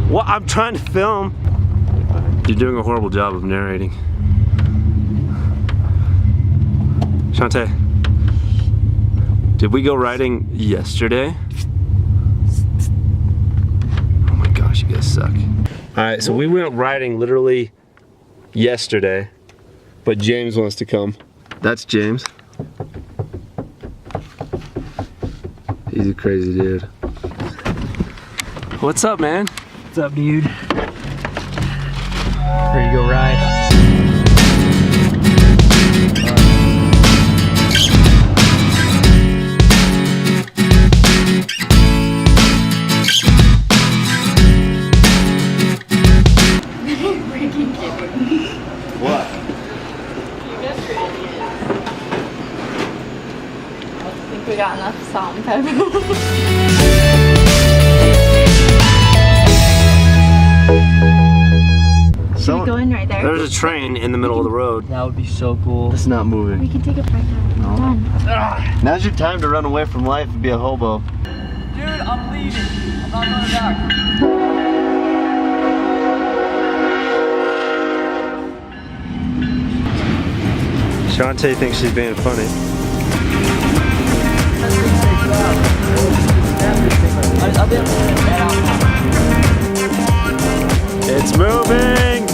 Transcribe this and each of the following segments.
Well, I'm trying to film. You're doing a horrible job of narrating. Shantae, did we go riding yesterday? Oh my gosh, you guys suck. Alright, so we went riding literally yesterday, but James wants to come. That's James. He's a crazy dude. What's up, man? What's up, dude? Ready to go ride? What? I think we got enough salt and pepper. Should we go in right there? There's a train in the middle of the road. That would be so cool. It's not moving. We can take a break now. Done. Now's your time to run away from life and be a hobo. Dude, I'm leaving. I'm not going back. Shantae thinks she's being funny. It's moving!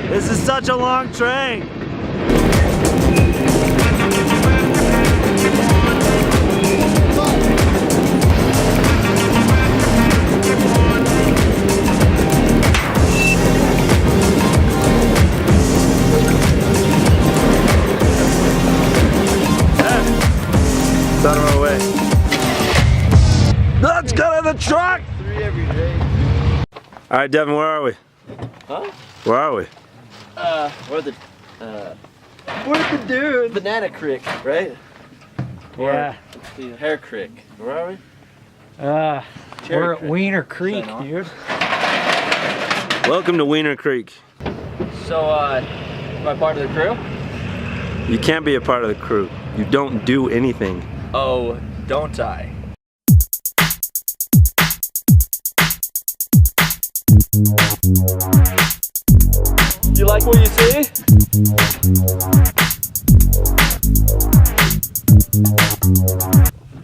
This is such a long train! Out of our way. Let's get in the truck! 3 every day. Alright, Devin, where are we? Huh? Where are we? We're the dude. Banana Creek, right? Yeah. The Hair Creek. Where are we? We're at Creek. Wiener Creek, Sign on. dude. Welcome to Wiener Creek. So, am I part of the crew? You can't be a part of the crew. You don't do anything. Oh, don't I? You like what you see?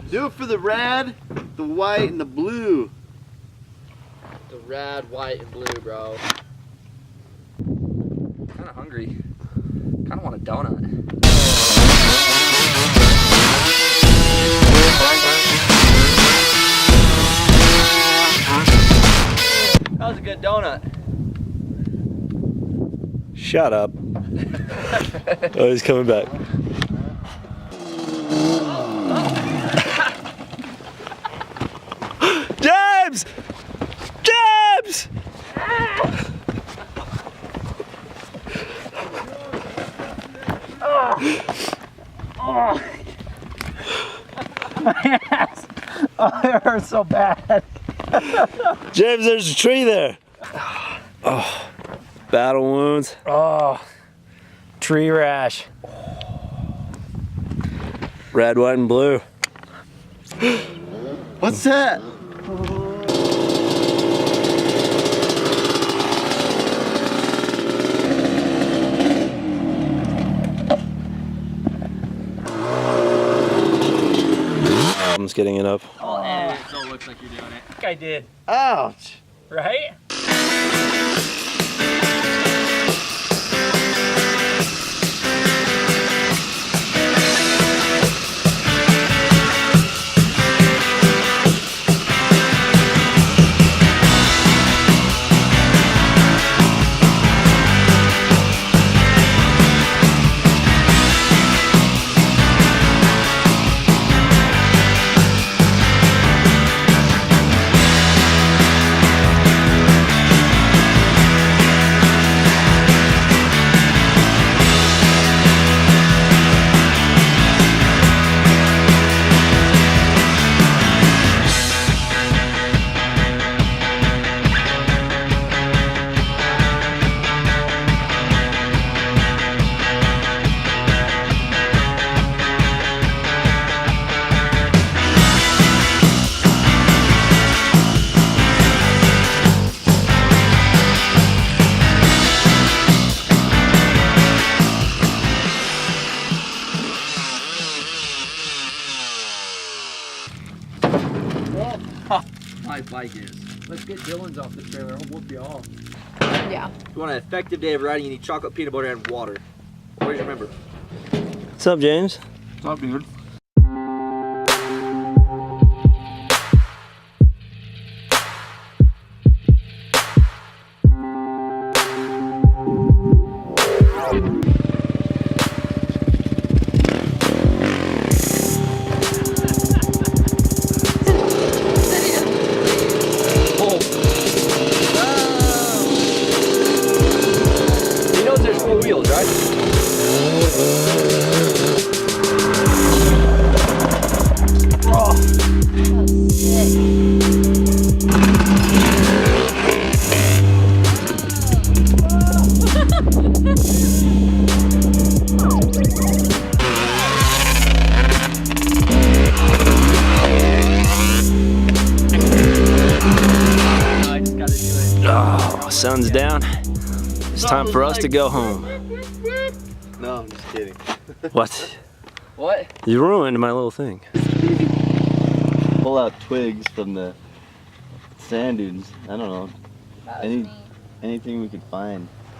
Do it for the red, the white, and the blue. The rad, white, and blue, bro. Kind of hungry. Kind of want a donut. That was a good donut. Shut up. Oh, he's coming back. James! James! My ass. Oh, it hurts so bad. James, there's a tree there. Oh, battle wounds. Oh, tree rash. Red, white, and blue. What's that? I'm just getting it up. Oh, it still looks like you're doing it. I think I did. Ouch. Right? my bike is. Let's get Dylan's off the trailer. I'll whoop you all. Yeah. If you want an effective day of riding, you need chocolate, peanut butter, and water. Always remember. What's up, James? What's up, dude? He knows there's 4 wheels, right? I just gotta do it. Oh, sun's down. It's time for us to go home. No, I'm just kidding. What? What? You ruined my little thing. Pull out twigs from the sand dunes. I don't know. Anything we could find.